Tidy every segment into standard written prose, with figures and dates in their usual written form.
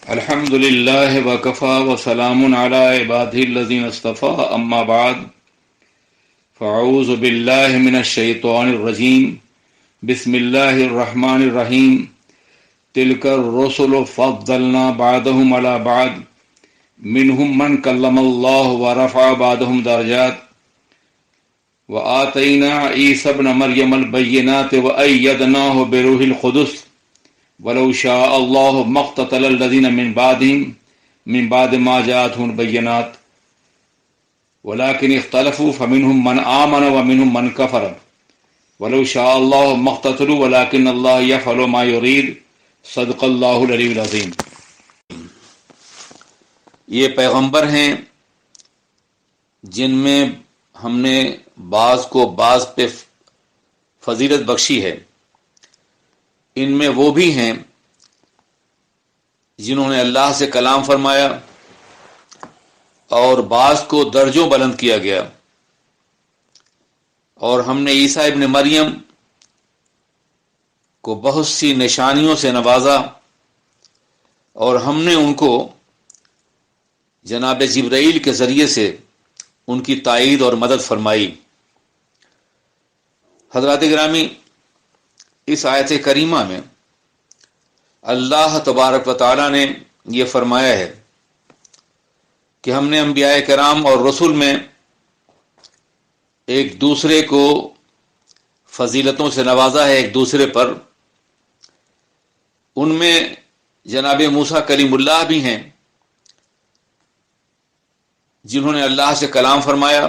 الحمد لله وكفى وسلام على عباده الذين اصطفى أما بعد فأعوذ بالله من الشيطان الرجيم بسم الله الرحمن الرحيم تلك الرسل فضلنا بعضهم على بعض منهم من كلم الله ورفع بعضهم درجات وآتينا عيسى ابن مريم البينات وأيدناه بروح القدس ولو شاء الله ما اقتتل الذين من بعد ما جاءتهم البينات ولكن اختلفوا فمنهم من آمن ومنهم من كفر ولو شاء الله ما اقتتلوا ولكن الله يفعل ما يريد صدق اللہ العلی العظیم۔ یہ پیغمبر ہیں جن میں ہم نے بعض کو بعض پہ فضیلت بخشی ہے، ان میں وہ بھی ہیں جنہوں نے اللہ سے کلام فرمایا اور بعض کو درجوں بلند کیا گیا، اور ہم نے عیسیٰ ابن مریم کو بہت سی نشانیوں سے نوازا، اور ہم نے ان کو جناب جبرائیل کے ذریعے سے ان کی تائید اور مدد فرمائی۔ حضرات گرامی، اس آیت کریمہ میں اللہ تبارک و تعالی نے یہ فرمایا ہے کہ ہم نے انبیاء کرام اور رسول میں ایک دوسرے کو فضیلتوں سے نوازا ہے ایک دوسرے پر۔ ان میں جناب موسیٰ کلیم اللہ بھی ہیں جنہوں نے اللہ سے کلام فرمایا،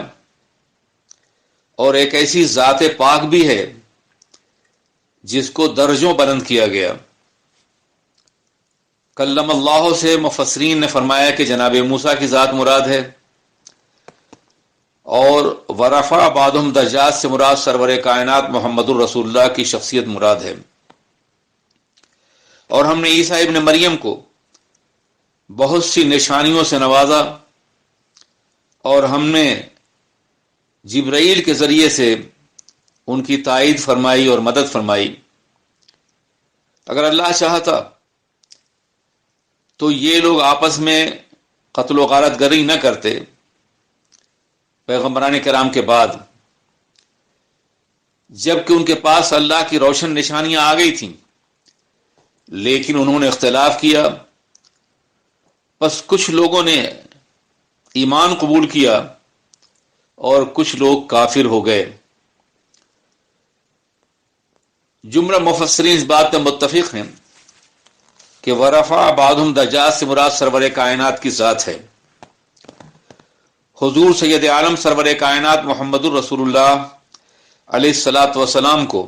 اور ایک ایسی ذات پاک بھی ہے جس کو درجوں بلند کیا گیا۔ کلم اللہ سے مفسرین نے فرمایا کہ جناب موسیٰ کی ذات مراد ہے، اور ورفع بعضهم درجات سے مراد سرور کائنات محمد الرسول اللہ کی شخصیت مراد ہے۔ اور ہم نے عیسیٰ ابن مریم کو بہت سی نشانیوں سے نوازا، اور ہم نے جبرائیل کے ذریعے سے ان کی تائید فرمائی اور مدد فرمائی۔ اگر اللہ چاہتا تو یہ لوگ آپس میں قتل و غارت گری نہ کرتے پیغمبران کرام کے بعد، جبکہ ان کے پاس اللہ کی روشن نشانیاں آ گئی تھیں، لیکن انہوں نے اختلاف کیا۔ بس کچھ لوگوں نے ایمان قبول کیا اور کچھ لوگ کافر ہو گئے۔ جملہ مفسرین اس بات پر متفق ہیں کہ ورفع بعضهم درجات سے مراد سرور کائنات کی ذات ہے۔ حضور سید عالم سرور کائنات محمد الرسول اللہ علیہ الصلاۃ والسلام کو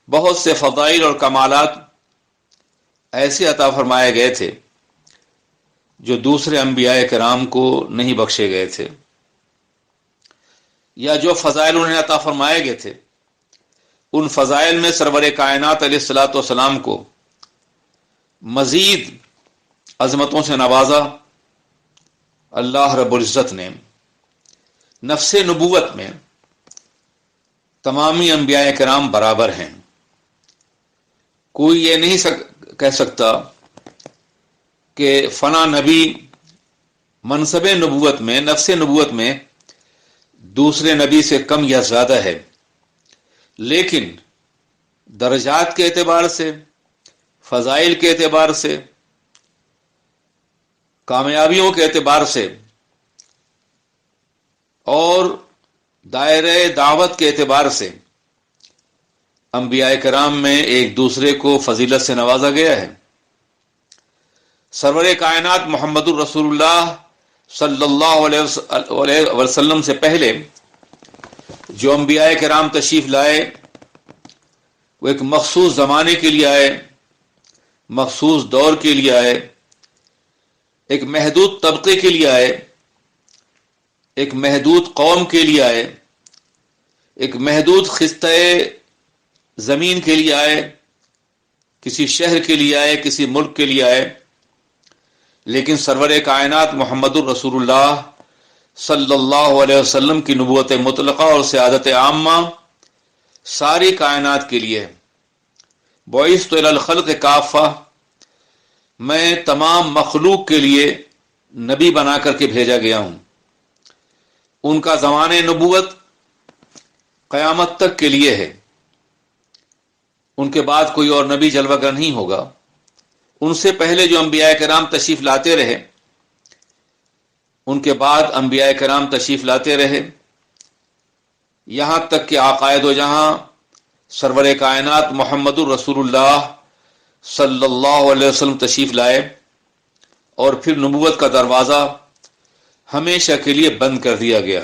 بہت سے فضائل اور کمالات ایسے عطا فرمائے گئے تھے جو دوسرے انبیاء کرام کو نہیں بخشے گئے تھے، یا جو فضائل انہیں عطا فرمائے گئے تھے ان فضائل میں سرور کائنات علیہ الصلاۃ والسلام کو مزید عظمتوں سے نوازا۔ اللہ رب العزت نے نفس نبوت میں تمامی انبیاء کرام برابر ہیں۔ کوئی یہ نہیں کہہ سکتا کہ فلاں نبی منصب نبوت میں نفس نبوت میں دوسرے نبی سے کم یا زیادہ ہے، لیکن درجات کے اعتبار سے، فضائل کے اعتبار سے، کامیابیوں کے اعتبار سے اور دائرہ دعوت کے اعتبار سے انبیاء کرام میں ایک دوسرے کو فضیلت سے نوازا گیا ہے۔ سرور کائنات محمد الرسول اللہ صلی اللہ علیہ وسلم سے پہلے جو انبیاء کرام تشریف لائے وہ ایک مخصوص زمانے کے لیے آئے، مخصوص دور کے لیے آئے، ایک محدود طبقے کے لیے آئے، ایک محدود قوم کے لیے آئے، ایک محدود خطہ زمین کے لیے آئے، کسی شہر کے لیے آئے، کسی ملک کے لیے آئے، لیکن سرور کائنات محمد الرسول اللہ صلی اللہ علیہ وسلم کی نبوت مطلقہ اور سعادت عامہ ساری کائنات کے لیے۔ بعثت الی الخلق کافہ، میں تمام مخلوق کے لیے نبی بنا کر کے بھیجا گیا ہوں. ان کا زمانہ نبوت قیامت تک کے لیے ہے. ان کے بعد کوئی اور نبی جلوہ گر نہیں ہوگا. ان سے پہلے جو انبیاء کرام تشریف لاتے رہے، ان کے بعد انبیاء کرام تشریف لاتے رہے، یہاں تک کہ آقائے دو جہاں سرور کائنات محمد الرسول اللہ صلی اللہ علیہ وسلم تشریف لائے، اور پھر نبوت کا دروازہ ہمیشہ کے لیے بند کر دیا گیا.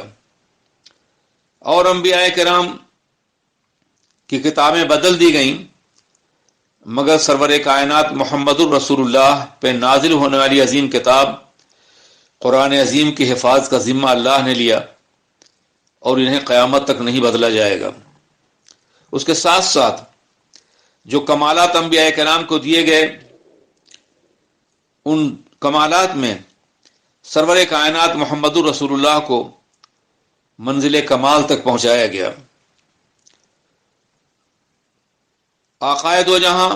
اور انبیاء کرام کی کتابیں بدل دی گئیں، مگر سرور کائنات محمد الرسول اللہ پہ نازل ہونے والی عظیم کتاب قرآن عظیم کی حفاظت کا ذمہ اللہ نے لیا، اور انہیں قیامت تک نہیں بدلا جائے گا. اس کے ساتھ ساتھ جو کمالات انبیاء کرام کو دیے گئے، ان کمالات میں سرور کائنات محمد الرسول اللہ کو منزل کمال تک پہنچایا گیا. آقائے دو جہاں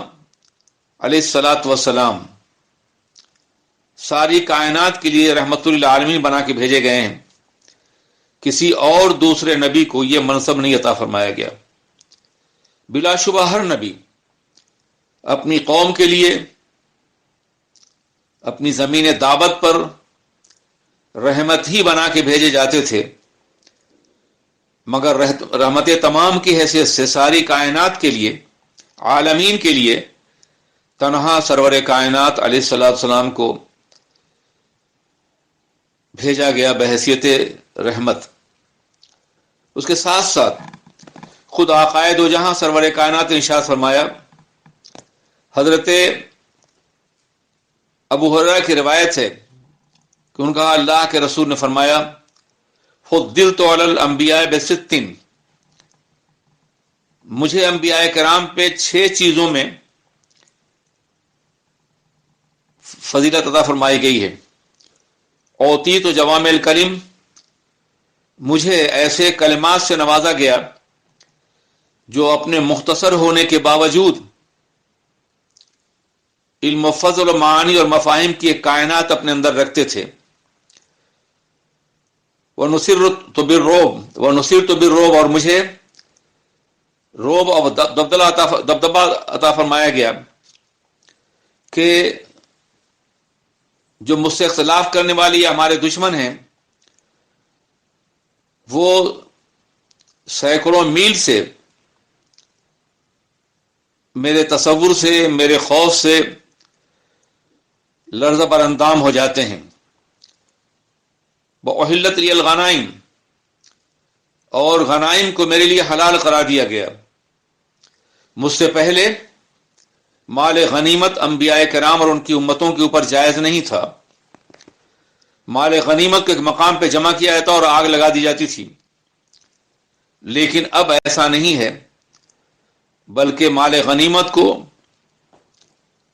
علیہ الصلاۃ والسلام ساری کائنات کے لیے رحمت للعالمین بنا کے بھیجے گئے ہیں. کسی اور دوسرے نبی کو یہ منصب نہیں عطا فرمایا گیا. بلا شبہ ہر نبی اپنی قوم کے لیے اپنی زمین دعوت پر رحمت ہی بنا کے بھیجے جاتے تھے، مگر رحمت تمام کی حیثیت سے ساری کائنات کے لیے، عالمین کے لیے تنہا سرور کائنات علیہ الصلوۃ والسلام کو بھیجا گیا بحیثیت رحمت. اس کے ساتھ ساتھ خود آقائے دو جہاں سرور کائنات نے ارشاد فرمایا. حضرت ابو ہریرہ کی روایت ہے کہ ان کا اللہ کے رسول نے فرمایا، فضلت علی الانبیاء بست، مجھے انبیاء کرام پہ 6 چیزوں میں فضیلت عطا فرمائی گئی ہے. اوتیت جوامع الکلم، مجھے ایسے کلمات سے نوازا گیا جو اپنے مختصر ہونے کے باوجود علم و فضل و معانی اور مفاہیم کی ایک کائنات اپنے اندر رکھتے تھے. وَنُصِرْتُ بِالرُّعْبِ، اور مجھے روب اور دبدبہ عطا فرمایا گیا کہ جو مجھ سے اختلاف کرنے والی یا ہمارے دشمن ہیں، وہ سینکڑوں میل سے میرے تصور سے، میرے خوف سے لرزہ بر اندام ہو جاتے ہیں. وَأُحِلَّتْ لِيَ الْغَنَائِمُ، اور غنائم کو میرے لیے حلال قرار دیا گیا. مجھ سے پہلے مال غنیمت انبیاء کرام اور ان کی امتوں کے اوپر جائز نہیں تھا. مال غنیمت کو ایک مقام پہ جمع کیا جاتا اور آگ لگا دی جاتی تھی، لیکن اب ایسا نہیں ہے، بلکہ مال غنیمت کو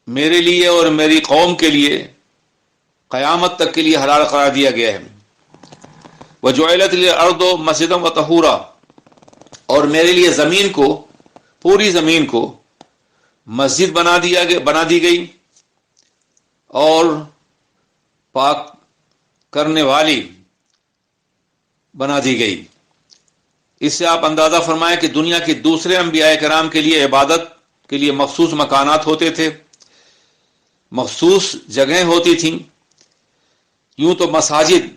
میرے لیے اور میری قوم کے لیے قیامت تک کے لیے حلال قرار دیا گیا ہے. وَجُعِلَتْ لِي الْأَرْضُ مَسْجِدًا وَطَهُورًا، اور میرے لیے زمین کو، پوری زمین کو مسجد بنا دی گئی اور پاک کرنے والی بنا دی گئی. اس سے آپ اندازہ فرمائیں کہ دنیا کے دوسرے انبیاء کرام کے لیے عبادت کے لیے مخصوص مکانات ہوتے تھے، مخصوص جگہیں ہوتی تھیں. یوں تو مساجد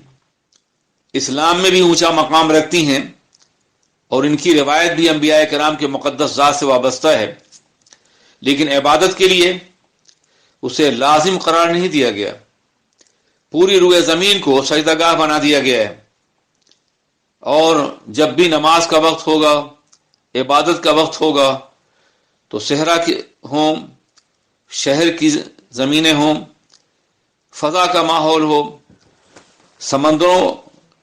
اسلام میں بھی اونچا مقام رکھتی ہیں، اور ان کی روایت بھی انبیاء کرام کے مقدس ذات سے وابستہ ہے، لیکن عبادت کے لیے اسے لازم قرار نہیں دیا گیا. پوری روئے زمین کو سجدہ گاہ بنا دیا گیا ہے، اور جب بھی نماز کا وقت ہوگا، عبادت کا وقت ہوگا، تو صحرا کی ہوں، شہر کی زمینیں ہوں، فضا کا ماحول ہو، سمندروں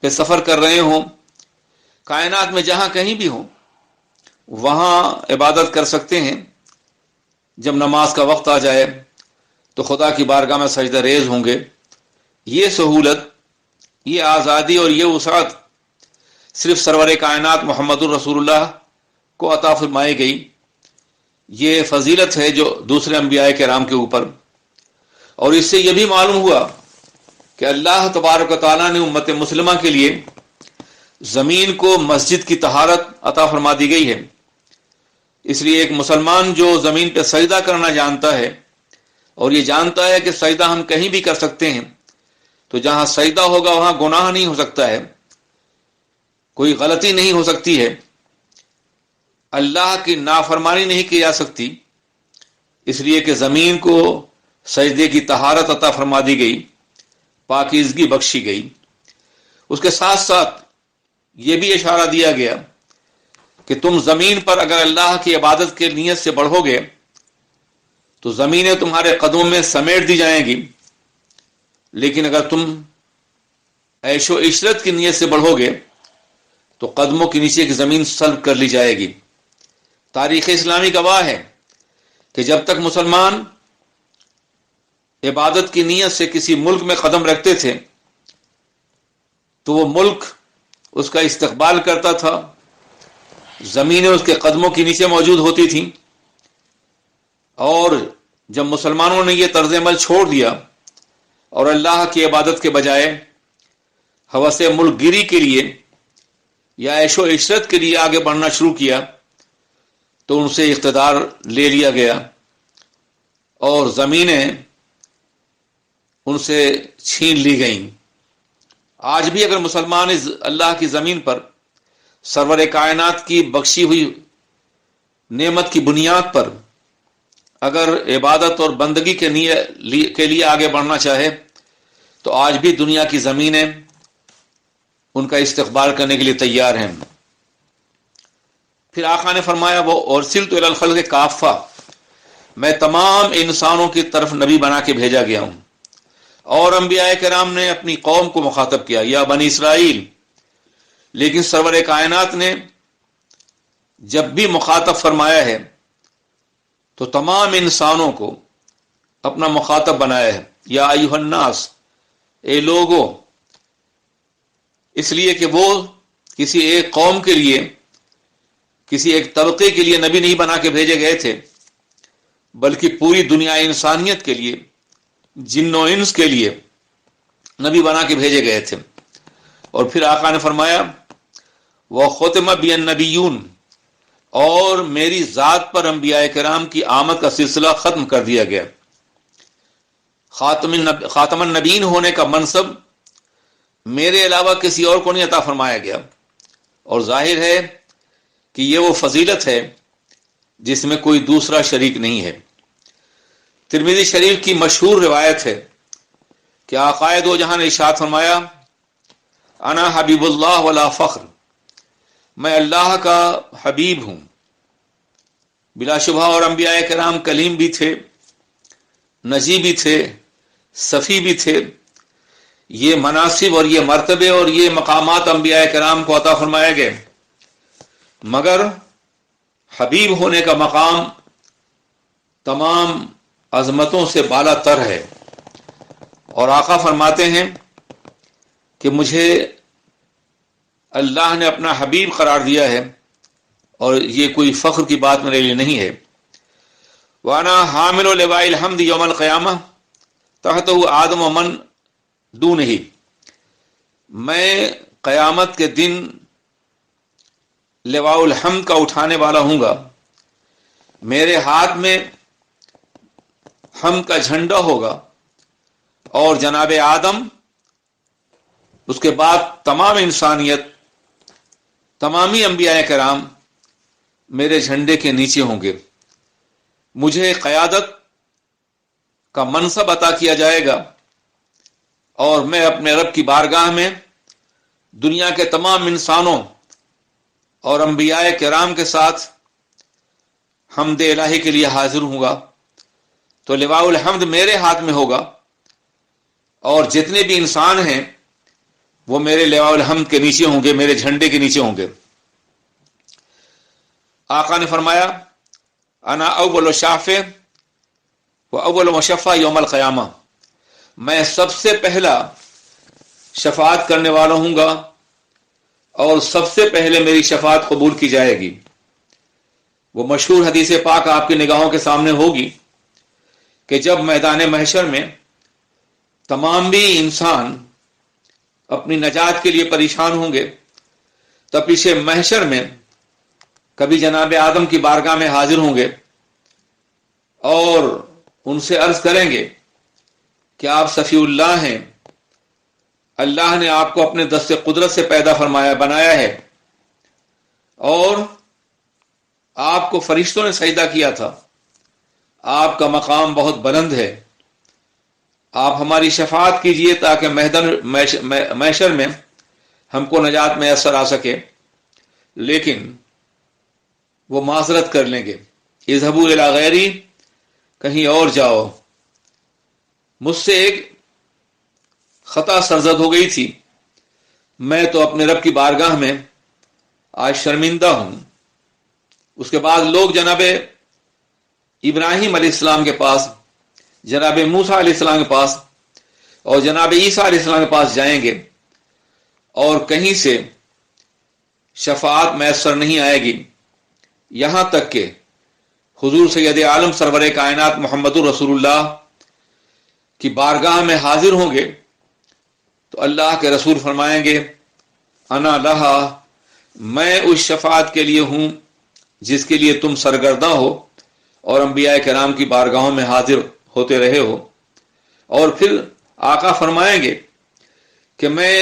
پہ سفر کر رہے ہوں، کائنات میں جہاں کہیں بھی ہوں، وہاں عبادت کر سکتے ہیں. جب نماز کا وقت آ جائے تو خدا کی بارگاہ میں سجدہ ریز ہوں گے. یہ سہولت، یہ آزادی اور یہ وسعت صرف سرور کائنات محمد الرسول اللہ کو عطا فرمائی گئی. یہ فضیلت ہے جو دوسرے انبیاء کرام کے اوپر. اور اس سے یہ بھی معلوم ہوا کہ اللہ تبارک و تعالیٰ نے امت مسلمہ کے لیے زمین کو مسجد کی طہارت عطا فرما دی گئی ہے. اس لیے ایک مسلمان جو زمین پہ سجدہ کرنا جانتا ہے اور یہ جانتا ہے کہ سجدہ ہم کہیں بھی کر سکتے ہیں، تو جہاں سجدہ ہوگا وہاں گناہ نہیں ہو سکتا ہے، کوئی غلطی نہیں ہو سکتی ہے، اللہ کی نافرمانی نہیں کی جا سکتی، اس لیے کہ زمین کو سجدے کی طہارت عطا فرما دی گئی، پاکیزگی بخشی گئی. اس کے ساتھ ساتھ یہ بھی اشارہ دیا گیا کہ تم زمین پر اگر اللہ کی عبادت کے نیت سے بڑھو گے تو زمینیں تمہارے قدموں میں سمیٹ دی جائیں گی، لیکن اگر تم عیش و عشرت کی نیت سے بڑھو گے تو قدموں کے نیچے کی زمین سلب کر لی جائے گی. تاریخ اسلامی گواہ ہے کہ جب تک مسلمان عبادت کی نیت سے کسی ملک میں قدم رکھتے تھے تو وہ ملک اس کا استقبال کرتا تھا، زمینیں اس کے قدموں کے نیچے موجود ہوتی تھیں. اور جب مسلمانوں نے یہ طرز عمل چھوڑ دیا اور اللہ کی عبادت کے بجائے ہوس ملک گیری کے لیے یا عیش و عشرت کے لیے آگے بڑھنا شروع کیا تو ان سے اقتدار لے لیا گیا اور زمینیں ان سے چھین لی گئیں. آج بھی اگر مسلمان اس اللہ کی زمین پر سرور کائنات کی بخشی ہوئی نعمت کی بنیاد پر اگر عبادت اور بندگی کے لیے آگے بڑھنا چاہے تو آج بھی دنیا کی زمینیں ان کا استقبال کرنے کے لیے تیار ہیں. پھر آقا نے فرمایا وہ ارسلت الی الخلق کافہ، میں تمام انسانوں کی طرف نبی بنا کے بھیجا گیا ہوں. اور انبیاء کرام نے اپنی قوم کو مخاطب کیا یا بنی اسرائیل، لیکن سرور کائنات نے جب بھی مخاطب فرمایا ہے تو تمام انسانوں کو اپنا مخاطب بنایا ہے، یا ایھا الناس، اے لوگو، اس لیے کہ وہ کسی ایک قوم کے لیے، کسی ایک طبقے کے لیے نبی نہیں بنا کے بھیجے گئے تھے، بلکہ پوری دنیا انسانیت کے لیے، جن و انس کے لیے نبی بنا کے بھیجے گئے تھے. اور پھر آقا نے فرمایا وَخُتِمَ بِی النَّبِیُّونَ، اور میری ذات پر انبیاء کرام کی آمد کا سلسلہ ختم کر دیا گیا. خاتم النبیین ہونے کا منصب میرے علاوہ کسی اور کو نہیں عطا فرمایا گیا، اور ظاہر ہے کہ یہ وہ فضیلت ہے جس میں کوئی دوسرا شریک نہیں ہے. ترمذی شریف کی مشہور روایت ہے کہ آقا دو جہاں نے ارشاد فرمایا انا حبیب اللہ ولا فخر، میں اللہ کا حبیب ہوں. بلا شبہ اور انبیاء کرام کلیم بھی تھے، نجی بھی تھے، صفی بھی تھے. یہ مناصب اور یہ مرتبے اور یہ مقامات انبیاء کرام کو عطا فرمائے گئے، مگر حبیب ہونے کا مقام تمام عظمتوں سے بالا تر ہے. اور آقا فرماتے ہیں کہ مجھے اللہ نے اپنا حبیب قرار دیا ہے اور یہ کوئی فخر کی بات میرے لیے نہیں ہے. وانا حامل لواء الحمد یوم القیامہ تحتہ آدم ومن دونہ، میں قیامت کے دن لواء الحمد کا اٹھانے والا ہوں گا. میرے ہاتھ میں حمد کا جھنڈا ہوگا اور جناب آدم، اس کے بعد تمام انسانیت، تمامی انبیاء کرام میرے جھنڈے کے نیچے ہوں گے. مجھے قیادت کا منصب عطا کیا جائے گا اور میں اپنے رب کی بارگاہ میں دنیا کے تمام انسانوں اور انبیاء کرام کے ساتھ حمد الہی کے لیے حاضر ہوں گا. تو لواء الحمد میرے ہاتھ میں ہوگا اور جتنے بھی انسان ہیں وہ میرے لواء الحمد کے نیچے ہوں گے، میرے جھنڈے کے نیچے ہوں گے. آقا نے فرمایا انا اول شافع و اول مشفع یوم القیامہ، میں سب سے پہلا شفاعت کرنے والا ہوں گا اور سب سے پہلے میری شفاعت قبول کی جائے گی. وہ مشہور حدیث پاک آپ کی نگاہوں کے سامنے ہوگی کہ جب میدان محشر میں تمام بھی انسان اپنی نجات کے لیے پریشان ہوں گے، تب پیچھے محشر میں کبھی جناب آدم کی بارگاہ میں حاضر ہوں گے اور ان سے عرض کریں گے کہ آپ صفی اللہ ہیں، اللہ نے آپ کو اپنے دست قدرت سے پیدا فرمایا بنایا ہے اور آپ کو فرشتوں نے سجدہ کیا تھا، آپ کا مقام بہت بلند ہے، آپ ہماری شفاعت کیجئے تاکہ محشر میں ہم کو نجات میسر آ سکے۔ لیکن وہ معذرت کر لیں گے، اذهبوا الی غیری، کہیں اور جاؤ، مجھ سے ایک خطا سرزد ہو گئی تھی، میں تو اپنے رب کی بارگاہ میں آج شرمندہ ہوں۔ اس کے بعد لوگ جناب ابراہیم علیہ السلام کے پاس، جناب موسیٰ علیہ السلام کے پاس اور جناب عیسیٰ علیہ السلام کے پاس جائیں گے اور کہیں سے شفاعت میسر نہیں آئے گی، یہاں تک کہ حضور سید عالم سرور کائنات محمد الرسول اللہ کی بارگاہ میں حاضر ہوں گے تو اللہ کے رسول فرمائیں گے انا لہا، میں اس شفاعت کے لیے ہوں جس کے لیے تم سرگرداں ہو اور انبیاء کرام کی بارگاہوں میں حاضر ہوتے رہے ہو۔ اور پھر آقا فرمائیں گے کہ میں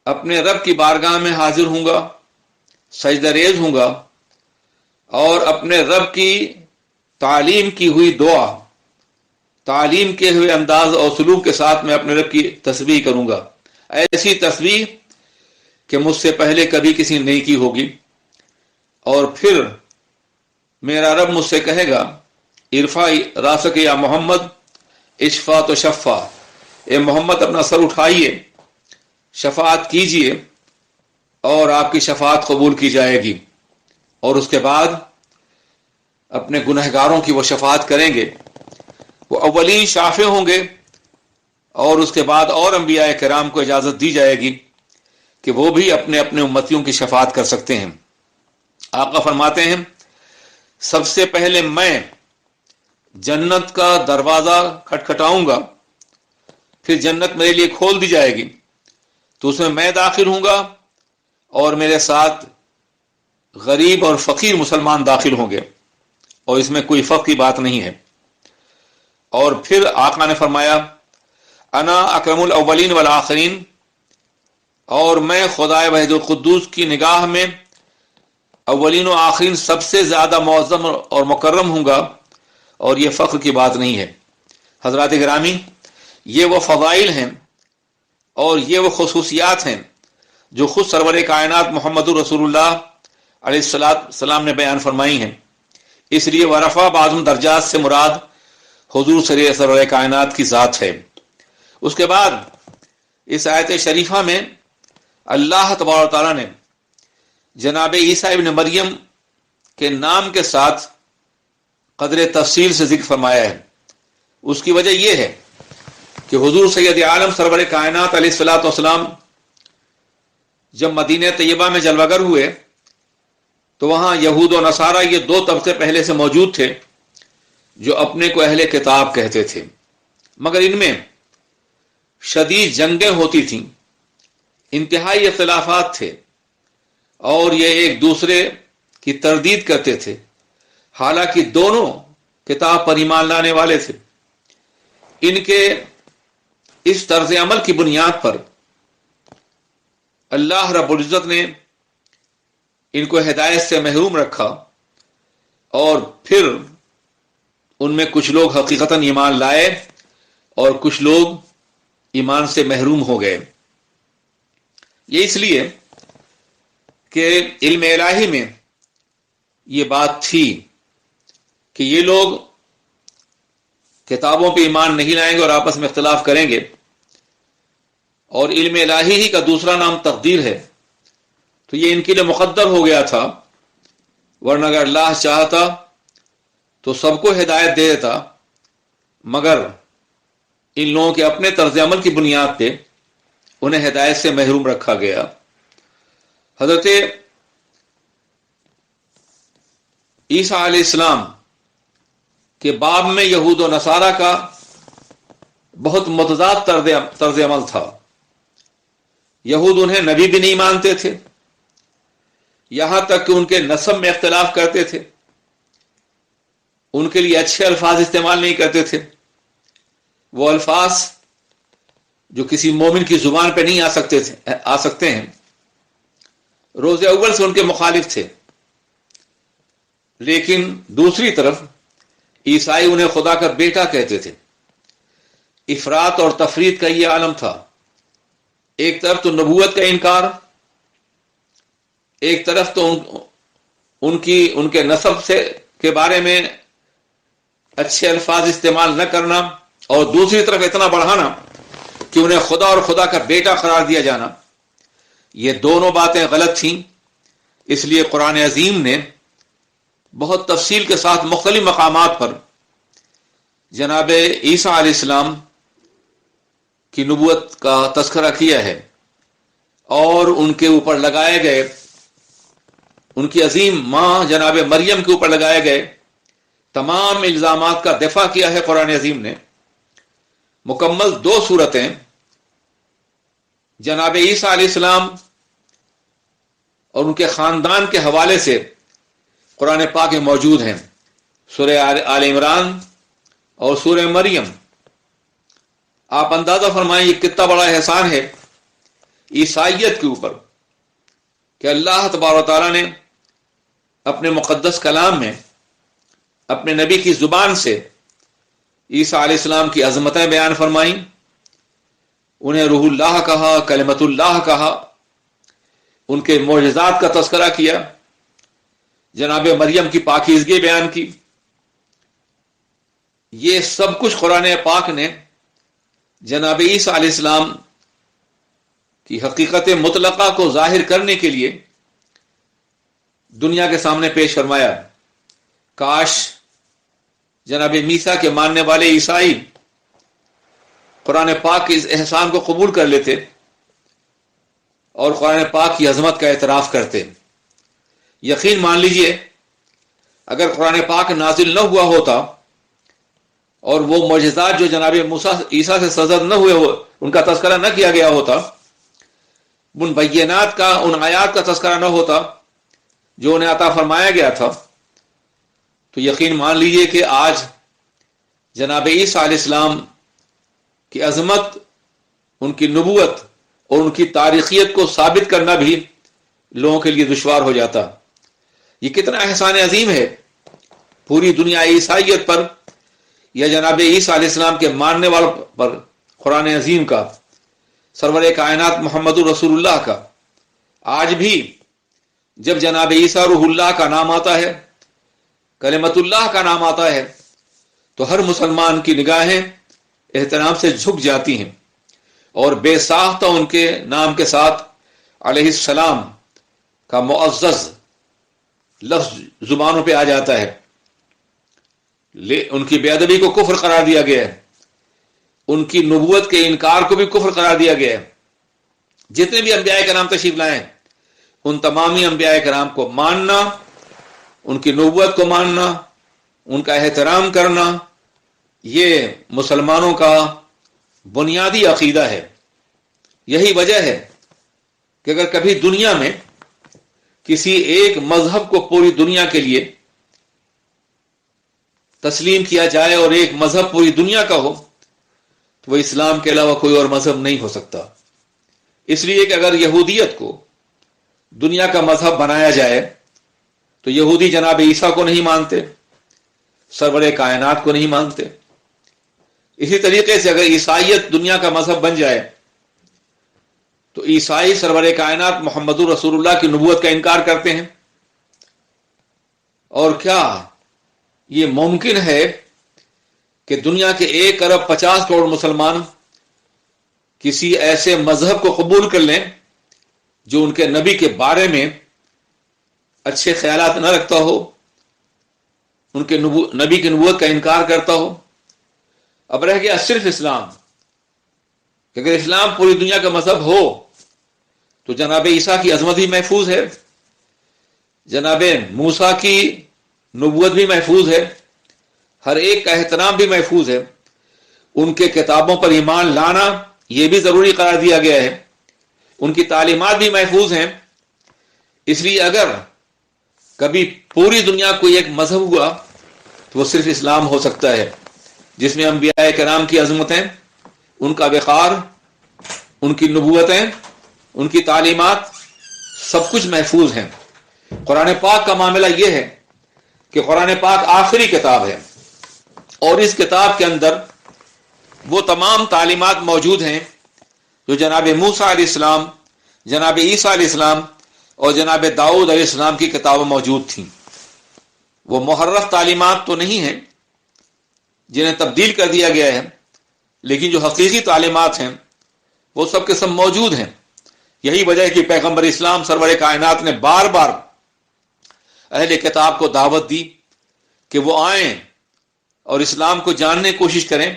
اپنے رب کی بارگاہ میں حاضر ہوں گا، سجدہ ریز ہوں گا اور اپنے رب کی تعلیم کی ہوئی دعا، تعلیم کے ہوئے انداز اور سلوک کے ساتھ میں اپنے رب کی تسبیح کروں گا، ایسی تسبیح کہ مجھ سے پہلے کبھی کسی نے نہیں کی ہوگی۔ اور پھر میرا رب مجھ سے کہے گا ارفع راسک یا محمد اشفا تو شفا، اے محمد اپنا سر اٹھائیے، شفاعت کیجئے اور آپ کی شفاعت قبول کی جائے گی۔ اور اس کے بعد اپنے گنہگاروں کی وہ شفاعت کریں گے، وہ اولین شافع ہوں گے اور اس کے بعد اور انبیاء کرام کو اجازت دی جائے گی کہ وہ بھی اپنے اپنے امتیوں کی شفاعت کر سکتے ہیں۔ آقا فرماتے ہیں سب سے پہلے میں جنت کا دروازہ کھٹکھٹاؤں گا، پھر جنت میرے لیے کھول دی جائے گی تو اس میں داخل ہوں گا اور میرے ساتھ غریب اور فقیر مسلمان داخل ہوں گے، اور اس میں کوئی فرق کی بات نہیں ہے۔ اور پھر آقا نے فرمایا انا اکرم الاولین والآخرین، اور میں خدائے وحید القدوس کی نگاہ میں اولین و آخرین سب سے زیادہ معظم اور مکرم ہوں گا، اور یہ فخر کی بات نہیں ہے۔ حضرات گرامی، یہ وہ فضائل ہیں اور یہ وہ خصوصیات ہیں جو خود سرور کائنات محمد الرسول اللہ علیہ السلام نے بیان فرمائی ہیں۔ اس لیے ورفع بعضم درجات سے مراد حضور سرور کائنات کی ذات ہے۔ اس کے بعد اس آیت شریفہ میں اللہ تبارک و تعالیٰ نے جناب عیسیٰ ابن مریم کے نام کے ساتھ قدر تفصیل سے ذکر فرمایا ہے۔ اس کی وجہ یہ ہے کہ حضور سید عالم سرور کائنات علیہ الصلوۃ والسلام جب مدینہ طیبہ میں جلوہ گر ہوئے تو وہاں یہود و نصارہ یہ دو طبقے پہلے سے موجود تھے جو اپنے کو اہل کتاب کہتے تھے، مگر ان میں شدید جنگیں ہوتی تھیں، انتہائی اختلافات تھے اور یہ ایک دوسرے کی تردید کرتے تھے، حالانکہ دونوں کتاب پر ایمان لانے والے تھے۔ ان کے اس طرز عمل کی بنیاد پر اللہ رب العزت نے ان کو ہدایت سے محروم رکھا، اور پھر ان میں کچھ لوگ حقیقتاً ایمان لائے اور کچھ لوگ ایمان سے محروم ہو گئے۔ یہ اس لیے کہ علم الہی میں یہ بات تھی کہ یہ لوگ کتابوں پہ ایمان نہیں لائیں گے اور آپس میں اختلاف کریں گے، اور علم الہی ہی کا دوسرا نام تقدیر ہے، تو یہ ان کے لیے مقدر ہو گیا تھا، ورنہ اگر اللہ چاہتا تو سب کو ہدایت دے دیتا، مگر ان لوگوں کے اپنے طرز عمل کی بنیاد پہ انہیں ہدایت سے محروم رکھا گیا۔ حضرت عیسیٰ علیہ السلام کے باب میں یہود و نصارہ کا بہت متضاد طرز عمل تھا. یہود انہیں نبی بھی نہیں مانتے تھے، یہاں تک کہ ان کے نسب میں اختلاف کرتے تھے، ان کے لیے اچھے الفاظ استعمال نہیں کرتے تھے. وہ الفاظ جو کسی مومن کی زبان پہ نہیں آ سکتے ہیں، روز اول سے ان کے مخالف تھے. لیکن دوسری طرف عیسائی انہیں خدا کا بیٹا کہتے تھے. افراط اور تفرید کا یہ عالم تھا. ایک طرف تو نبوت کا انکار، ایک طرف تو ان کے نسب کے بارے میں اچھے الفاظ استعمال نہ کرنا، اور دوسری طرف اتنا بڑھانا کہ انہیں خدا اور خدا کا بیٹا قرار دیا جانا. یہ دونوں باتیں غلط تھیں. اس لیے قرآن عظیم نے بہت تفصیل کے ساتھ مختلف مقامات پر جناب عیسیٰ علیہ السلام کی نبوت کا تذکرہ کیا ہے، اور ان کے اوپر لگائے گئے، ان کی عظیم ماں جناب مریم کے اوپر لگائے گئے تمام الزامات کا دفاع کیا ہے قرآن عظیم نے. مکمل 2 صورتیں جناب عیسیٰ علیہ السلام اور ان کے خاندان کے حوالے سے قرآن پاک میں موجود ہیں. سورہ آل عمران اور سورہ مریم. آپ اندازہ فرمائیں یہ کتنا بڑا احسان ہے عیسائیت کے اوپر کہ اللہ تبارک و تعالیٰ نے اپنے مقدس کلام میں اپنے نبی کی زبان سے عیسیٰ علیہ السلام کی عظمتیں بیان فرمائیں، انہیں روح اللہ کہا، کلمت اللہ کہا، ان کے معجزات کا تذکرہ کیا، جناب مریم کی پاکیزگی بیان کی. یہ سب کچھ قرآن پاک نے جناب عیسیٰ علیہ السلام کی حقیقت مطلقہ کو ظاہر کرنے کے لیے دنیا کے سامنے پیش فرمایا. کاش جناب میسا کے ماننے والے عیسائی قرآن پاک کے اس احسان کو قبول کر لیتے اور قرآن پاک کی عظمت کا اعتراف کرتے. یقین مان لیجئے اگر قرآن پاک نازل نہ ہوا ہوتا اور وہ معجزات جو جناب عیسیٰ سے سرزد نہ ہوئے ان کا تذکرہ نہ کیا گیا ہوتا، ان بینات کا، ان آیات کا تذکرہ نہ ہوتا جو انہیں عطا فرمایا گیا تھا، تو یقین مان لیجئے کہ آج جناب عیسیٰ علیہ السلام کی عظمت، ان کی نبوت اور ان کی تاریخیت کو ثابت کرنا بھی لوگوں کے لیے دشوار ہو جاتا. یہ کتنا احسان عظیم ہے پوری دنیا عیسائیت پر یا جناب عیسیٰ علیہ السلام کے ماننے والوں پر قرآن عظیم کا، سرور کائنات محمد رسول اللہ کا. آج بھی جب جناب عیسیٰ روح اللہ کا نام آتا ہے، کلمت اللہ کا نام آتا ہے، تو ہر مسلمان کی نگاہیں احترام سے جھک جاتی ہیں اور بے ساختہ ان کے نام کے ساتھ علیہ السلام کا معزز لفظ زبانوں پہ آ جاتا ہے. ان کی بے ادبی کو کفر قرار دیا گیا ہے، ان کی نبوت کے انکار کو بھی کفر قرار دیا گیا ہے. جتنے بھی انبیاء کرام تشریف لائے ہیں ان تمامی انبیاء کرام کو ماننا، ان کی نبوت کو ماننا، ان کا احترام کرنا، یہ مسلمانوں کا بنیادی عقیدہ ہے. یہی وجہ ہے کہ اگر کبھی دنیا میں کسی ایک مذہب کو پوری دنیا کے لیے تسلیم کیا جائے اور ایک مذہب پوری دنیا کا ہو تو وہ اسلام کے علاوہ کوئی اور مذہب نہیں ہو سکتا. اس لیے کہ اگر یہودیت کو دنیا کا مذہب بنایا جائے تو یہودی جناب عیسیٰ کو نہیں مانتے، سرور کائنات کو نہیں مانتے. اسی طریقے سے اگر عیسائیت دنیا کا مذہب بن جائے تو عیسائی سرور کائنات محمد رسول اللہ کی نبوت کا انکار کرتے ہیں. اور کیا یہ ممکن ہے کہ دنیا کے 1 ارب 50 کروڑ مسلمان کسی ایسے مذہب کو قبول کر لیں جو ان کے نبی کے بارے میں اچھے خیالات نہ رکھتا ہو، ان کے نبی کی نبوت کا انکار کرتا ہو؟ اب رہ گیا صرف اسلام. کہ اگر اسلام پوری دنیا کا مذہب ہو تو جناب عیسیٰ کی عظمت بھی محفوظ ہے، جناب موسیٰ کی نبوت بھی محفوظ ہے، ہر ایک کا احترام بھی محفوظ ہے. ان کے کتابوں پر ایمان لانا یہ بھی ضروری قرار دیا گیا ہے، ان کی تعلیمات بھی محفوظ ہیں۔ اس لیے اگر کبھی پوری دنیا کوئی ایک مذہب ہوا تو وہ صرف اسلام ہو سکتا ہے، جس میں انبیاء کرام کی عظمتیں، ان کا وقار، ان کی نبوتیں، ان کی تعلیمات سب کچھ محفوظ ہیں۔ قرآن پاک کا معاملہ یہ ہے کہ قرآن پاک آخری کتاب ہے، اور اس کتاب کے اندر وہ تمام تعلیمات موجود ہیں جو جناب موسیٰ علیہ السلام، جناب عیسیٰ علیہ السلام اور جناب داؤد علیہ السلام کی کتابیں موجود تھیں۔ وہ محرف تعلیمات تو نہیں ہیں جنہیں تبدیل کر دیا گیا ہے، لیکن جو حقیقی تعلیمات ہیں وہ سب کے سب موجود ہیں۔ یہی وجہ ہے کہ پیغمبر اسلام سرور کائنات نے بار بار اہل کتاب کو دعوت دی کہ وہ آئیں اور اسلام کو جاننے کی کوشش کریں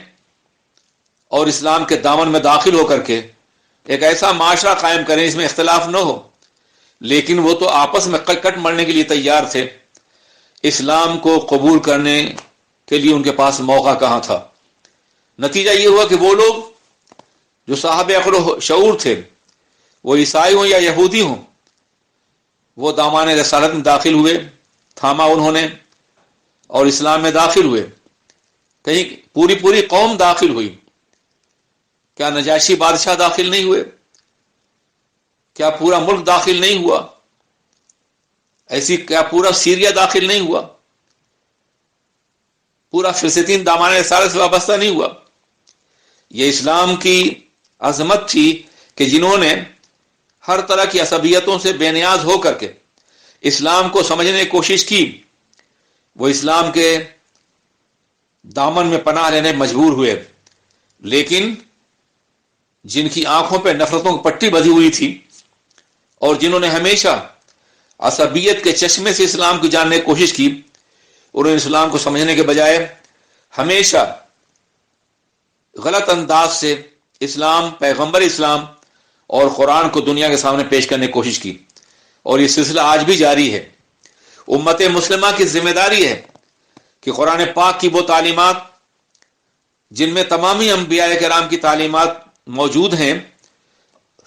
اور اسلام کے دامن میں داخل ہو کر کے ایک ایسا معاشرہ قائم کریں جس میں اختلاف نہ ہو، لیکن وہ تو آپس میں کٹ مرنے کے لیے تیار تھے۔ اسلام کو قبول کرنے کے لیے ان کے پاس موقع کہاں تھا؟ نتیجہ یہ ہوا کہ وہ لوگ جو صاحب عقل و شعور تھے، وہ عیسائی ہوں یا یہودی ہوں، وہ دامان رسالت میں داخل ہوئے، تھاما انہوں نے اور اسلام میں داخل ہوئے۔ کہیں پوری قوم داخل ہوئی، کیا نجاشی بادشاہ داخل نہیں ہوئے؟ کیا پورا ملک داخل نہیں ہوا؟ ایسی کیا پورا سیریا داخل نہیں ہوا؟ پورا فلسطین دامان رسالت سے وابستہ نہیں ہوا؟ یہ اسلام کی عظمت تھی کہ جنہوں نے ہر طرح کی عصبیتوں سے بے نیاز ہو کر کے اسلام کو سمجھنے کی کوشش کی، وہ اسلام کے دامن میں پناہ لینے مجبور ہوئے۔ لیکن جن کی آنکھوں پہ نفرتوں کی پٹی بندھی ہوئی تھی اور جنہوں نے ہمیشہ عصبیت کے چشمے سے اسلام کو جاننے کی کوشش کی، انہوں نے اسلام کو سمجھنے کے بجائے ہمیشہ غلط انداز سے اسلام، پیغمبر اسلام اور قرآن کو دنیا کے سامنے پیش کرنے کی کوشش کی، اور یہ سلسلہ آج بھی جاری ہے۔ امت مسلمہ کی ذمہ داری ہے کہ قرآن پاک کی وہ تعلیمات جن میں تمامی انبیاء کرام کی تعلیمات موجود ہیں،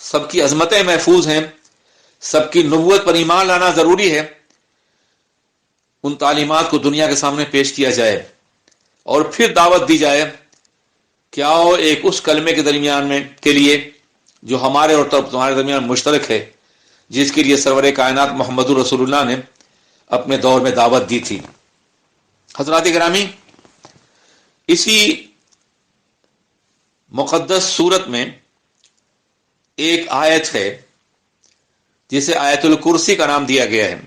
سب کی عظمتیں محفوظ ہیں، سب کی نبوت پر ایمان لانا ضروری ہے، ان تعلیمات کو دنیا کے سامنے پیش کیا جائے اور پھر دعوت دی جائے کہ آؤ ایک اس کلمے کے درمیان میں کے لیے جو ہمارے اور تمہارے درمیان مشترک ہے، جس کے لیے سرور کائنات محمد رسول اللہ نے اپنے دور میں دعوت دی تھی۔ حضرات گرامی، اسی مقدس سورت میں ایک آیت ہے جسے آیت الکرسی کا نام دیا گیا ہے۔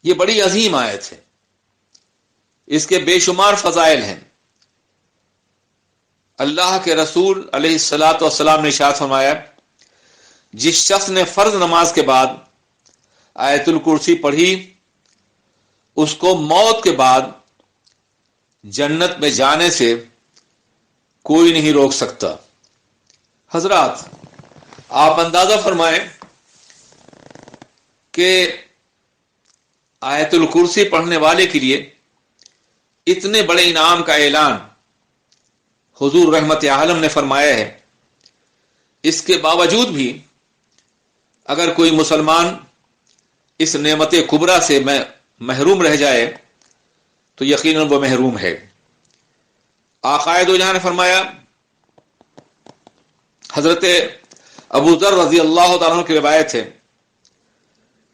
یہ بڑی عظیم آیت ہے، اس کے بے شمار فضائل ہیں۔ اللہ کے رسول علیہ الصلاۃ والسلام نے ارشاد فرمایا، جس شخص نے فرض نماز کے بعد آیت الکرسی پڑھی، اس کو موت کے بعد جنت میں جانے سے کوئی نہیں روک سکتا۔ حضرات، آپ اندازہ فرمائیں کہ آیت الکرسی پڑھنے والے کے لیے اتنے بڑے انعام کا اعلان حضور رحمت عالم نے فرمایا ہے۔ اس کے باوجود بھی اگر کوئی مسلمان اس نعمت کبریٰ سے محروم رہ جائے تو یقیناً وہ محروم ہے۔ آقا دو جہاں نے فرمایا، حضرت ابو ذر رضی اللہ تعالیٰ عنہ کی روایت ہے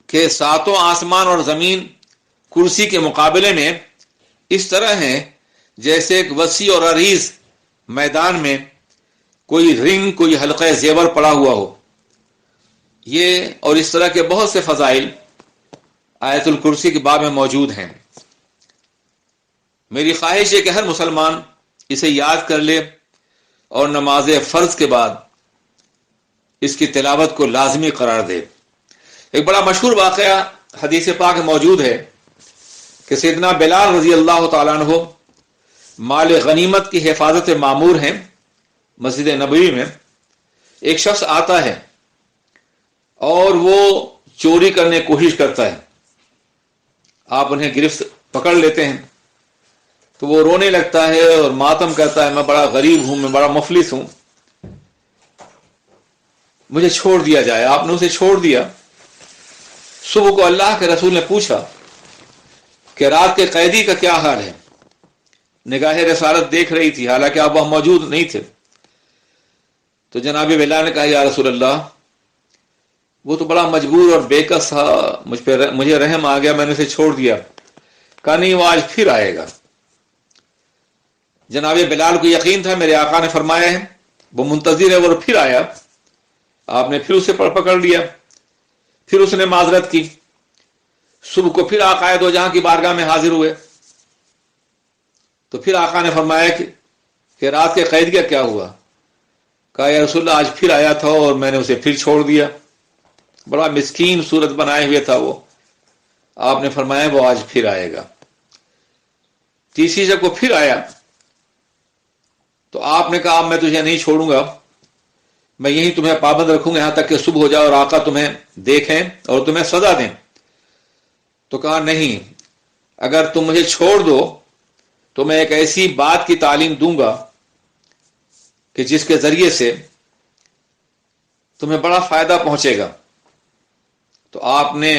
کہ ساتوں آسمان اور زمین کرسی کے مقابلے میں اس طرح ہیں جیسے ایک وسیع اور عریض میدان میں کوئی رنگ، کوئی حلقہ زیور پڑا ہوا ہو۔ یہ اور اس طرح کے بہت سے فضائل آیت الکرسی کے باب میں موجود ہیں۔ میری خواہش ہے کہ ہر مسلمان اسے یاد کر لے اور نماز فرض کے بعد اس کی تلاوت کو لازمی قرار دے۔ ایک بڑا مشہور واقعہ حدیث پاک میں موجود ہے کہ سیدنا بلال رضی اللہ تعالیٰ عنہ مال غنیمت کی حفاظت مامور ہیں۔ مسجد نبوی میں ایک شخص آتا ہے اور وہ چوری کرنے کی کوشش کرتا ہے۔ آپ انہیں گرفت پکڑ لیتے ہیں تو وہ رونے لگتا ہے اور ماتم کرتا ہے، میں بڑا غریب ہوں، میں بڑا مفلس ہوں، مجھے چھوڑ دیا جائے۔ آپ نے اسے چھوڑ دیا۔ صبح کو اللہ کے رسول نے پوچھا کہ رات کے قیدی کا کیا حال ہے؟ نگاہ رسالت دیکھ رہی تھی، حالانکہ آپ وہاں موجود نہیں تھے۔ تو جناب بلال نے کہا یا رسول اللہ، وہ تو بڑا مجبور اور بے کس تھا، مجھے رحم آ گیا، میں نے اسے چھوڑ دیا۔ کہا نہیں، وہ آج پھر آئے گا۔ جناب بلال کو یقین تھا میرے آقا نے فرمایا ہے، وہ منتظر ہے، وہ پھر آیا۔ آپ نے پھر اسے پکڑ لیا، پھر اس نے معذرت کی۔ صبح کو پھر آقا دو جہاں کی بارگاہ میں حاضر ہوئے، تو پھر آقا نے فرمایا کہ رات کے قید کا کیا ہوا؟ کہا یا رسول اللہ، آج پھر آیا تھا اور میں نے اسے پھر چھوڑ دیا۔ بڑا مسکین صورت بنائے ہوئے تھا وہ۔ آپ نے فرمایا وہ آج پھر آئے گا۔ تیسری جب وہ پھر آیا تو آپ نے کہا اب میں تجھے نہیں چھوڑوں گا، میں یہیں تمہیں پابند رکھوں گا یہاں تک کہ صبح ہو جائے اور آقا تمہیں دیکھیں اور تمہیں سزا دیں۔ تو کہا نہیں، اگر تم مجھے چھوڑ دو تو میں ایک ایسی بات کی تعلیم دوں گا کہ جس کے ذریعے سے تمہیں بڑا فائدہ پہنچے گا۔ تو آپ نے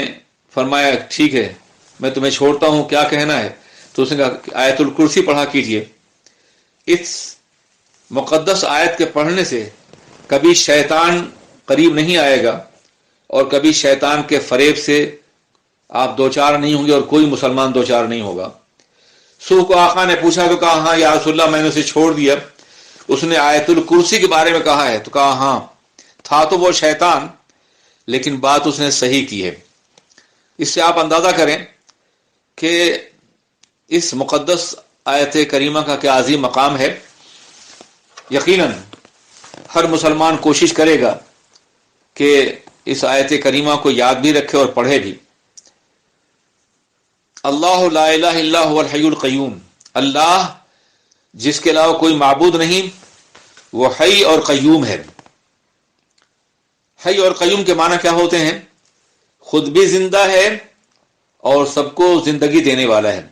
فرمایا ٹھیک ہے، میں تمہیں چھوڑتا ہوں، کیا کہنا ہے؟ تو اس نے کہا آیت الکرسی پڑھا کیجئے۔ اس مقدس آیت کے پڑھنے سے کبھی شیطان قریب نہیں آئے گا اور کبھی شیطان کے فریب سے آپ دوچار نہیں ہوں گے اور کوئی مسلمان دوچار نہیں ہوگا۔ صبح کو آقا نے پوچھا تو کہا ہاں یا رسول اللہ، میں نے اسے چھوڑ دیا۔ اس نے آیت الکرسی کے بارے میں کہا ہے؟ تو کہا ہاں، تھا تو وہ شیطان، لیکن بات اس نے صحیح کی ہے۔ اس سے آپ اندازہ کریں کہ اس مقدس آیت کریمہ کا کیا عظیم مقام ہے۔ یقیناً ہر مسلمان کوشش کرے گا کہ اس آیت کریمہ کو یاد بھی رکھے اور پڑھے بھی۔ اللہ لا الہ الا هو الحی القیوم، اللہ جس کے علاوہ کوئی معبود نہیں، وہ حی اور قیوم ہے۔ حی اور قیوم کے معنی کیا ہوتے ہیں؟ خود بھی زندہ ہے اور سب کو زندگی دینے والا ہے،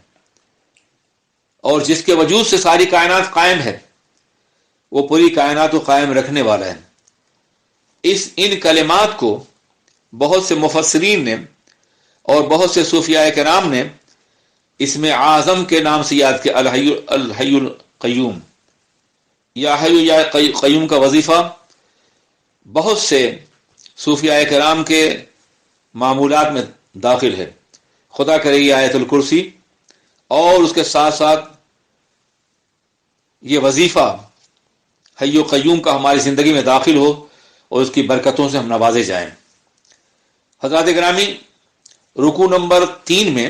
اور جس کے وجود سے ساری کائنات قائم ہے، وہ پوری کائنات کو قائم رکھنے والا ہے۔ ان کلمات کو بہت سے مفسرین نے اور بہت سے صوفیاء کرام نے اسم اعظم کے نام سے یاد کیا، الحی القیوم۔ یا حی یا قیوم کا وظیفہ بہت سے صوفیاء کرام کے معمولات میں داخل ہے۔ خدا کرے یہ آیت الکرسی اور اس کے ساتھ ساتھ یہ وظیفہ حی و قیوم کا ہماری زندگی میں داخل ہو اور اس کی برکتوں سے ہم نوازے جائیں۔ حضرات گرامی، رکوع نمبر 3 میں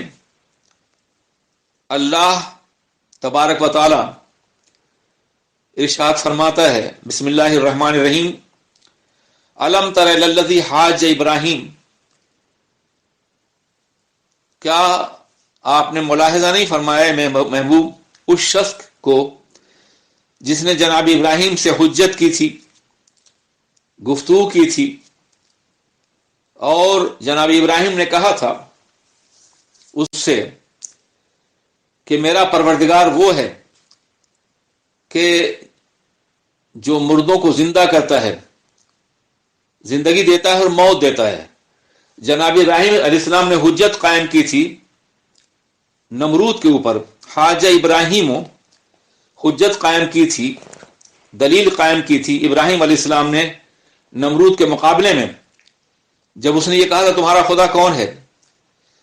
اللہ تبارک و تعالی ارشاد فرماتا ہے، بسم اللہ الرحمن الرحیم، الم تر الی الذی حاج ابراہیم۔ کیا آپ نے ملاحظہ نہیں فرمایا محبوب اس شخص کو جس نے جناب ابراہیم سے حجت کی تھی، گفتگو کی تھی، اور جناب ابراہیم نے کہا تھا اس سے کہ میرا پروردگار وہ ہے کہ جو مردوں کو زندہ کرتا ہے، زندگی دیتا ہے اور موت دیتا ہے۔ جناب ابراہیم علیہ السلام نے حجت قائم کی تھی نمرود کے اوپر، حاج ابراہیم، حجت قائم کی تھی، دلیل قائم کی تھی ابراہیم علیہ السلام نے نمرود کے مقابلے میں، جب اس نے یہ کہا تھا تمہارا خدا کون ہے،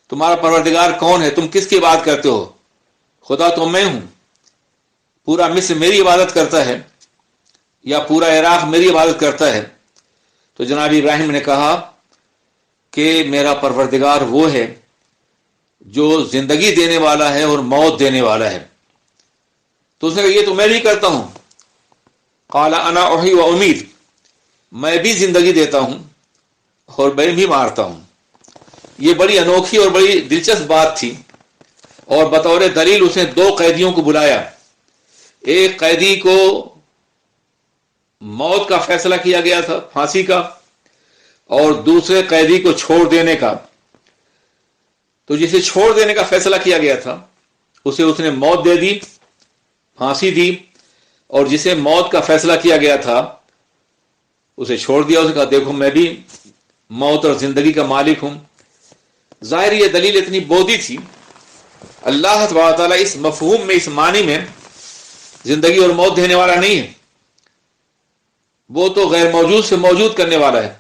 تمہارا پروردگار کون ہے، تم کس کی عبادت کرتے ہو؟ خدا تو میں ہوں، پورا مصر میری عبادت کرتا ہے یا پورا عراق میری عبادت کرتا ہے؟ تو جناب ابراہیم نے کہا کہ میرا پروردگار وہ ہے جو زندگی دینے والا ہے اور موت دینے والا ہے۔ تو اس نے کہا یہ تو میں بھی کرتا ہوں۔ قال انا احیی و امیت، میں بھی زندگی دیتا ہوں اور میں بھی مارتا ہوں۔ یہ بڑی انوکھی اور بڑی دلچسپ بات تھی، اور بطور دلیل اس نے 2 قیدیوں کو بلایا۔ ایک قیدی کو موت کا فیصلہ کیا گیا تھا، پھانسی کا، اور دوسرے قیدی کو چھوڑ دینے کا۔ تو جسے چھوڑ دینے کا فیصلہ کیا گیا تھا اسے اس نے موت دے دی، پھانسی دی اور جسے موت کا فیصلہ کیا گیا تھا اسے چھوڑ دیا. اسے کہا دیکھو میں بھی موت اور زندگی کا مالک ہوں. ظاہر یہ دلیل اتنی بودی تھی. اللہ تبارک تعالیٰ اس مفہوم میں، اس معنی میں زندگی اور موت دینے والا نہیں ہے، وہ تو غیر موجود سے موجود کرنے والا ہے،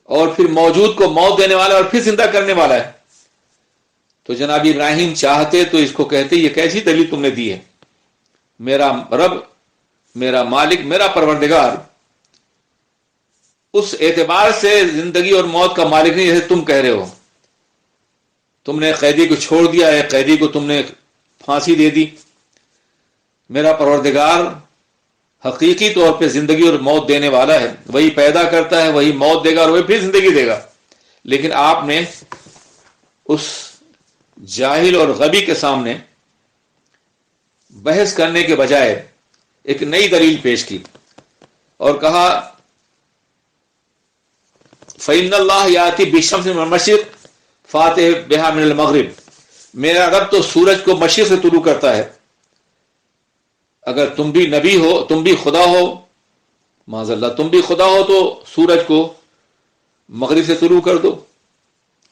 اور پھر موجود کو موت دینے والا ہے، اور پھر زندہ کرنے والا ہے. تو جناب ابراہیم چاہتے تو اس کو کہتے یہ کیسی دلیل تم نے دی ہے؟ میرا رب، میرا مالک، میرا پروردگار اس اعتبار سے زندگی اور موت کا مالک نہیں جیسے تم کہہ رہے ہو. تم نے قیدی کو چھوڑ دیا ہے، قیدی کو تم نے پھانسی دے دی. میرا پروردگار حقیقی طور پہ زندگی اور موت دینے والا ہے، وہی پیدا کرتا ہے، وہی موت دے گا اور وہی پھر زندگی دے گا. لیکن آپ نے اس جاہل اور غبی کے سامنے بحث کرنے کے بجائے ایک نئی دلیل پیش کی اور کہا فَإِنَّ اللَّهَ يَأْتِي بِالشَّمْسِ مِنَ الْمَشْرِقِ فَأْتِ بِهَا مِنَ الْمَغْرِبِ. میرا رب تو سورج کو مشرق سے طلوع کرتا ہے. اگر تم بھی نبی ہو، تم بھی خدا ہو، معاذ اللہ تم بھی خدا ہو، تو سورج کو مغرب سے طلوع کر دو.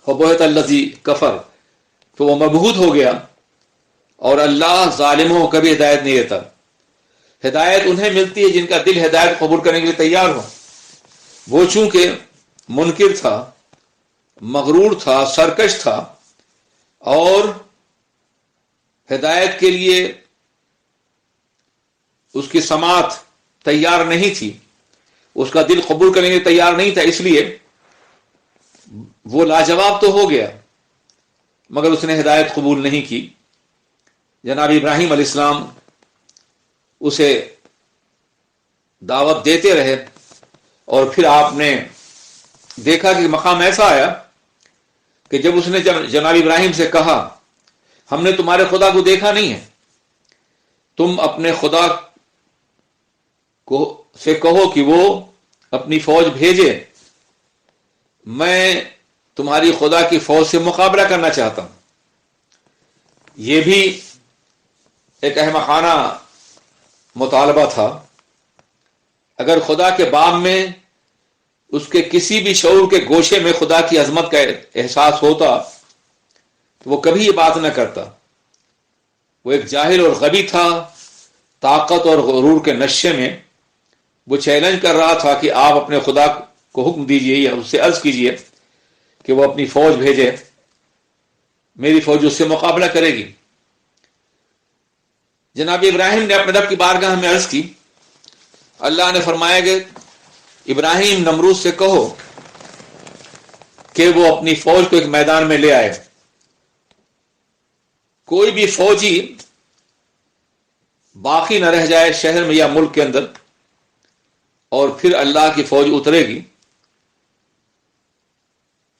فَبُہِتَ الَّذِي كَفَرَ، تو وہ مبہوت ہو گیا. اور اللہ ظالموں کو کبھی ہدایت نہیں دیتا. ہدایت انہیں ملتی ہے جن کا دل ہدایت قبول کرنے کے لیے تیار ہو. وہ چونکہ منکر تھا، مغرور تھا، سرکش تھا، اور ہدایت کے لیے اس کی سماعت تیار نہیں تھی، اس کا دل قبول کرنے کے لیے تیار نہیں تھا، اس لیے وہ لاجواب تو ہو گیا مگر اس نے ہدایت قبول نہیں کی. جناب ابراہیم علیہ السلام اسے دعوت دیتے رہے، اور پھر آپ نے دیکھا کہ مقام ایسا آیا کہ جب اس نے جناب ابراہیم سے کہا ہم نے تمہارے خدا کو دیکھا نہیں ہے، تم اپنے خدا کو سے کہو کہ وہ اپنی فوج بھیجے، میں تمہاری خدا کی فوج سے مقابلہ کرنا چاہتا ہوں. یہ بھی ایک احمقانہ مطالبہ تھا. اگر خدا کے باب میں اس کے کسی بھی شعور کے گوشے میں خدا کی عظمت کا احساس ہوتا تو وہ کبھی یہ بات نہ کرتا. وہ ایک جاہل اور غبی تھا. طاقت اور غرور کے نشے میں وہ چیلنج کر رہا تھا کہ آپ اپنے خدا کو حکم دیجئے یا اس سے عرض کیجئے کہ وہ اپنی فوج بھیجے، میری فوج اس سے مقابلہ کرے گی. جناب ابراہیم نے اپنے رب کی بارگاہ میں عرض کی. اللہ نے فرمایا کہ ابراہیم نمرود سے کہو کہ وہ اپنی فوج کو ایک میدان میں لے آئے. کوئی بھی فوجی باقی نہ رہ جائے شہر میں یا ملک کے اندر، اور پھر اللہ کی فوج اترے گی.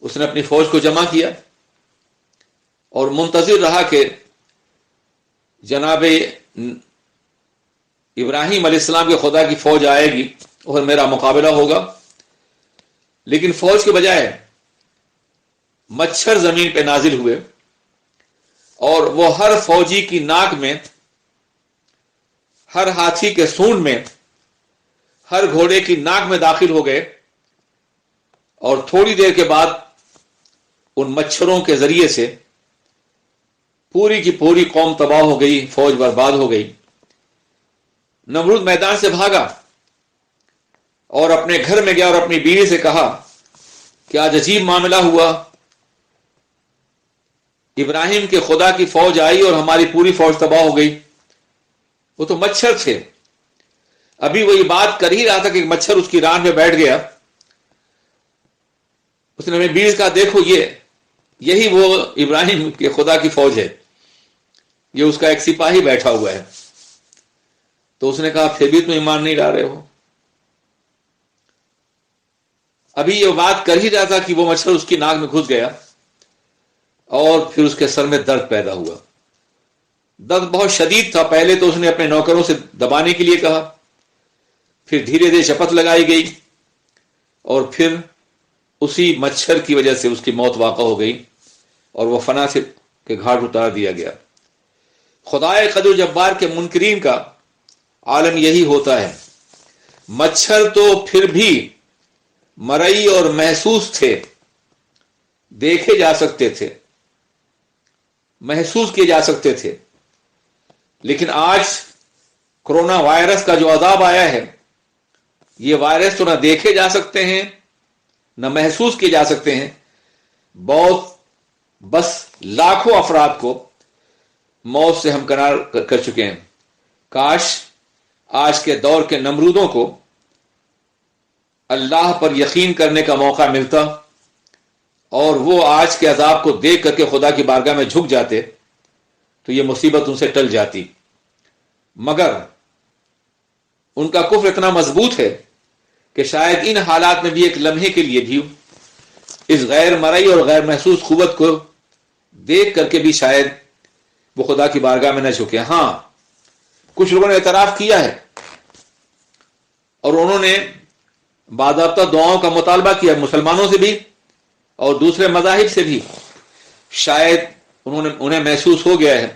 اس نے اپنی فوج کو جمع کیا اور منتظر رہا کہ جناب ابراہیم علیہ السلام کے خدا کی فوج آئے گی اور میرا مقابلہ ہوگا. لیکن فوج کے بجائے مچھر زمین پہ نازل ہوئے، اور وہ ہر فوجی کی ناک میں، ہر ہاتھی کے سونڈ میں، ہر گھوڑے کی ناک میں داخل ہو گئے، اور تھوڑی دیر کے بعد ان مچھروں کے ذریعے سے پوری کی پوری قوم تباہ ہو گئی، فوج برباد ہو گئی. نمرود میدان سے بھاگا اور اپنے گھر میں گیا اور اپنی بیوی سے کہا کہ آج عجیب معاملہ ہوا، ابراہیم کے خدا کی فوج آئی اور ہماری پوری فوج تباہ ہو گئی. وہ تو مچھر تھے. ابھی وہی بات کر ہی رہا تھا کہ مچھر اس کی ران میں بیٹھ گیا. اس نے اپنی بیوی سے کہا دیکھو یہی وہ ابراہیم کے خدا کی فوج ہے، یہ اس کا ایک سپاہی بیٹھا ہوا ہے. تو اس نے کہا پھر بھی تم ایمان نہیں لا رہے ہو. ابھی یہ بات کر ہی رہا تھا کہ وہ مچھر اس کی ناک میں گھس گیا، اور پھر اس کے سر میں درد پیدا ہوا. درد بہت شدید تھا. پہلے تو اس نے اپنے نوکروں سے دبانے کے لیے کہا، پھر دھیرے دھیرے شپت لگائی گئی، اور پھر اسی مچھر کی وجہ سے اس کی موت واقع ہو گئی اور وہ فنا سے کے گھاٹ اتار دیا گیا. خدائے قدر جبار کے منکرین کا عالم یہی ہوتا ہے. مچھر تو پھر بھی مرئی اور محسوس تھے، دیکھے جا سکتے تھے، محسوس کیے جا سکتے تھے، لیکن آج کرونا وائرس کا جو عذاب آیا ہے، یہ وائرس تو نہ دیکھے جا سکتے ہیں نہ محسوس کیے جا سکتے ہیں. بس لاکھوں افراد کو موت سے ہمکنار کر چکے ہیں. کاش آج کے دور کے نمرودوں کو اللہ پر یقین کرنے کا موقع ملتا اور وہ آج کے عذاب کو دیکھ کر کے خدا کی بارگاہ میں جھک جاتے تو یہ مصیبت ان سے ٹل جاتی. مگر ان کا کفر اتنا مضبوط ہے کہ شاید ان حالات میں بھی ایک لمحے کے لیے بھی اس غیر مرئی اور غیر محسوس قوت کو دیکھ کر کے بھی شاید وہ خدا کی بارگاہ میں نہ جھکے. ہاں، کچھ لوگوں نے اعتراف کیا ہے اور انہوں نے باضابطہ دعاؤں کا مطالبہ کیا، مسلمانوں سے بھی اور دوسرے مذاہب سے بھی. شاید انہیں محسوس ہو گیا ہے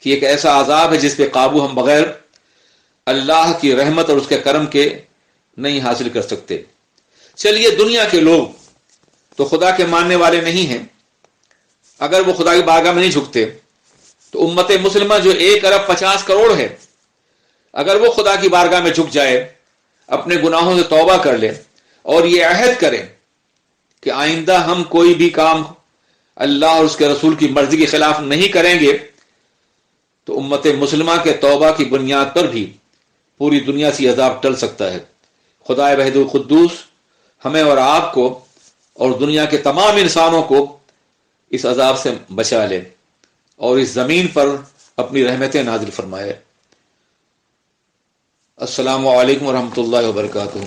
کہ ایک ایسا عذاب ہے جس پہ قابو ہم بغیر اللہ کی رحمت اور اس کے کرم کے نہیں حاصل کر سکتے. چلیے، دنیا کے لوگ تو خدا کے ماننے والے نہیں ہیں، اگر وہ خدا کی بارگاہ میں نہیں جھکتے تو امت مسلمہ جو 1,50,50,000,000 ہے، اگر وہ خدا کی بارگاہ میں جھک جائے، اپنے گناہوں سے توبہ کر لے اور یہ عہد کرے کہ آئندہ ہم کوئی بھی کام اللہ اور اس کے رسول کی مرضی کے خلاف نہیں کریں گے، تو امت مسلمہ کے توبہ کی بنیاد پر بھی پوری دنیا سے عذاب ٹل سکتا ہے. خدائے وحید القدوس ہمیں اور آپ کو اور دنیا کے تمام انسانوں کو اس عذاب سے بچا لے اور اس زمین پر اپنی رحمتیں نازل فرمائے. السلام علیکم ورحمۃ اللہ وبرکاتہ.